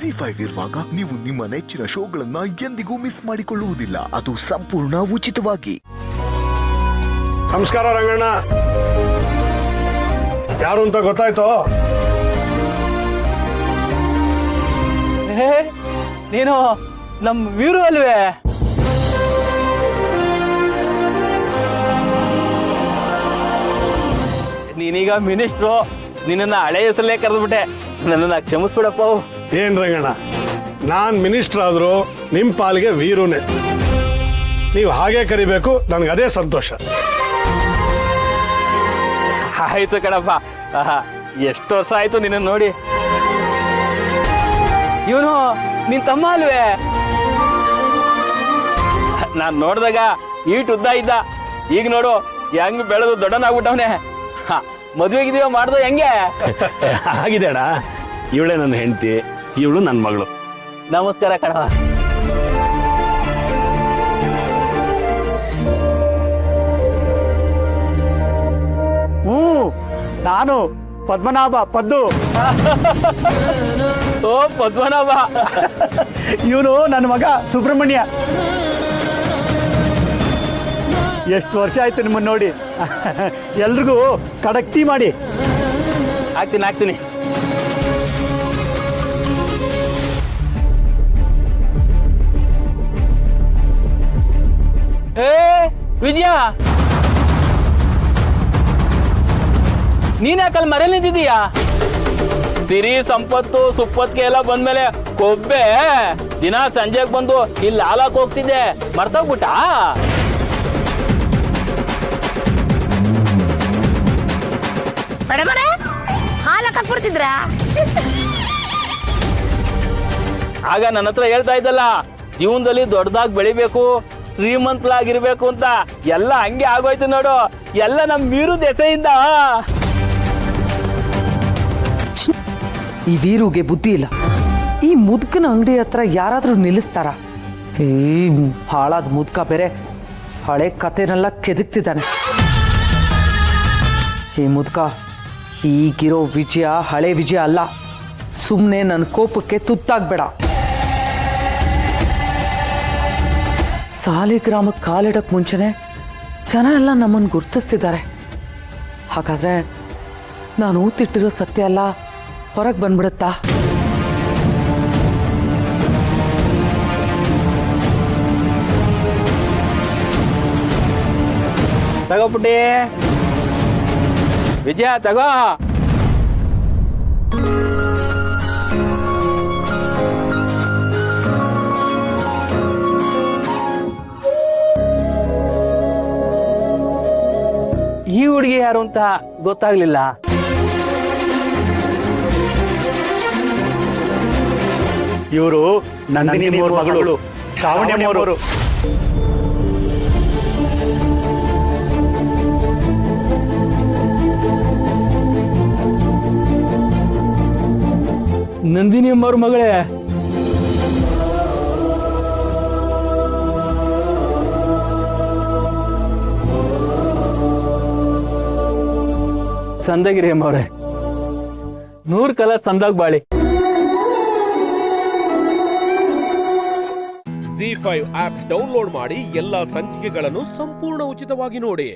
ZEE5 ಇರುವಾಗ ನೀವು ನಿಮ್ಮ ನೆಚ್ಚಿನ ಶೋಗಳನ್ನ ಎಂದಿಗೂ ಮಿಸ್ ಮಾಡಿಕೊಳ್ಳುವುದಿಲ್ಲ. ಅದು ಸಂಪೂರ್ಣ ಉಚಿತವಾಗಿ. ನಮಸ್ಕಾರ ರಂಗಣ್ಣ. ಯಾರು ಅಂತ ಗೊತ್ತಾಯ್ತೋ? ನೀನು ನಮ್ ವೀರು ಅಲ್ವೇ? ನೀನೀಗ ಮಿನಿಸ್ಟ್ರು, ನಿನ್ನ ಹಳೆ ಹೆಸರಲ್ಲೇ ಕರೆದ್ಬಿಟ್ಟೆ, ನನ್ನನ್ನು ಕ್ಷಮಿಸ್ಬಿಡಪ್ಪ. ಏನ್ ರಂಗಣ್ಣ, ನಾನ್ ಮಿನಿಸ್ಟರ್ ಆದ್ರೂ ನಿಮ್ ಪಾಲಿಗೆ ವೀರುನೇ. ನೀವು ಹಾಗೆ ಕರಿಬೇಕು, ನನ್ಗೆ ಅದೇ ಸಂತೋಷ. ಆಯ್ತು ಕಣಪ್ಪ. ಎಷ್ಟು ವರ್ಷ ಆಯ್ತು ನಿನ್ನ ನೋಡಿ. ಇವನು ನಿನ್ ತಮ್ಮ ಅಲ್ವೇ? ನಾನ್ ನೋಡ್ದಾಗ ಈಟ್ ಉದ್ದ ಇದ್ದ, ಈಗ ನೋಡು ಹೆಂಗ್ ಬೆಳೆದು ದೊಡ್ಡನಾಗ್ಬಿಟ್ಟವನೆ. ಮದ್ವೆಗಿದೀವ ಮಾಡ್ದು ಹೆಂಗೆ? ಆಗಿದೆ ಅಣ್ಣ. ಇವಳೇ ನನ್ನ ಹೆಂಡತಿ, ಇವಳು ನನ್ನ ಮಗಳು. ನಮಸ್ಕಾರ ಕಣ. ನಾನು ಪದ್ಮನಾಭ ಪದ್ದು. ಓ ಪದ್ಮನಾಭ. ಇವನು ನನ್ನ ಮಗ ಸುಬ್ರಹ್ಮಣ್ಯ. ಎಷ್ಟು ವರ್ಷ ಆಯ್ತು ನಿಮ್ಮನ್ನು ನೋಡಿ. ಎಲ್ರಿಗೂ ಕಡಕ್ ಟೀ ಮಾಡಿ. ಹಾಕ್ತೀನಿ. ಏ ವಿಜಯ, ನೀನ್ ಯಾಕಲ್ಲಿ ಮರೇಲಿ ನಿಂತಿದೀಯಾ? ಸಿರಿ ಸಂಪತ್ತು ಸುಪ್ಪತ್ಗೆ ಎಲ್ಲ ಬಂದ್ಮೇಲೆ ಕೊಬ್ಬೆ ದಿನ ಸಂಜೆಗೆ ಬಂದು ಇಲ್ಲಿ ಹಾಲಾಕ್ ಹೋಗ್ತಿದ್ದೆ, ಮರ್ತೋಗ್ಬಿಟ್ಟ? ಹಾಲಾಕ್ಬಿಡ್ತಿದ್ರ? ಆಗ ನನ್ನ ಹತ್ರ ಹೇಳ್ತಾ ಇದ್ದಲ್ಲ, ಜೀವನದಲ್ಲಿ ದೊಡ್ಡದಾಗಿ ಬೆಳಿಬೇಕು, ಶ್ರೀಮಂತಲಾಗಿರ್ಬೇಕು ಅಂತ. ಎಲ್ಲ ಹಂಗೆ ಆಗೋಯ್ತು ನೋಡು, ಎಲ್ಲ ನಮ್ ವೀರು ದೆಸೆಯಿಂದ. ಈ ವೀರುಗೆ ಬುದ್ಧಿ ಇಲ್ಲ. ಈ ಮುದ್ಕನ ಅಂಗಡಿ ಹತ್ರ ಯಾರಾದ್ರೂ ನಿಲ್ಲಿಸ್ತಾರ? ಈ ಹಾಳಾದ ಮುದ್ಕ ಬೇರೆ ಹಳೆ ಕತೆನೆಲ್ಲ ಕೆದಕ್ತಿದ್ದಾನೆ. ಈ ಮುದ್ಕ ಈಗಿರೋ ವಿಜಯ ಹಳೆ ವಿಜಯ ಅಲ್ಲ. ಸುಮ್ಮನೆ ನನ್ನ ಕೋಪಕ್ಕೆ ತುತ್ತಾಗ್ಬೇಡ. ಸಾಲಿಗ್ರಾಮಕ್ಕೆ ಕಾಲಿಡಕ್ ಮುಂಚೆನೆ ಜನ ಎಲ್ಲ ನಮ್ಮನ್ನು ಗುರ್ತಿಸ್ತಿದ್ದಾರೆ. ಹಾಗಾದ್ರೆ ನಾನು ಊತಿಟ್ಟಿರೋ ಸತ್ಯ ಎಲ್ಲ ಹೊರಗೆ ಬಂದ್ಬಿಡುತ್ತಾ? ತಗೋಬಿಟ್ಟಿ ವಿಜಯ, ತಗೋ. ಈ ಹುಡುಗಿ ಯಾರು ಅಂತ ಗೊತ್ತಾಗ್ಲಿಲ್ಲ. ಇವರು ನಂದಿನಿ ಮಗಳು ಶ್ರಾವಣಿಯಮ್ಮವರು. ನಂದಿನಿ ಅಮ್ಮವ್ರ ಮಗಳೇ? ಸಂದಗಿರಿ ಅಮ್ಮವ್ರೆ, 100 ಕಾಲ ಸಂದಾಗ ಬಾಳಿ. ZEE5 ಆಪ್ ಡೌನ್ಲೋಡ್ ಮಾಡಿ ಎಲ್ಲಾ ಸಂಚಿಕೆಗಳನ್ನು ಸಂಪೂರ್ಣ ಉಚಿತವಾಗಿ ನೋಡಿ.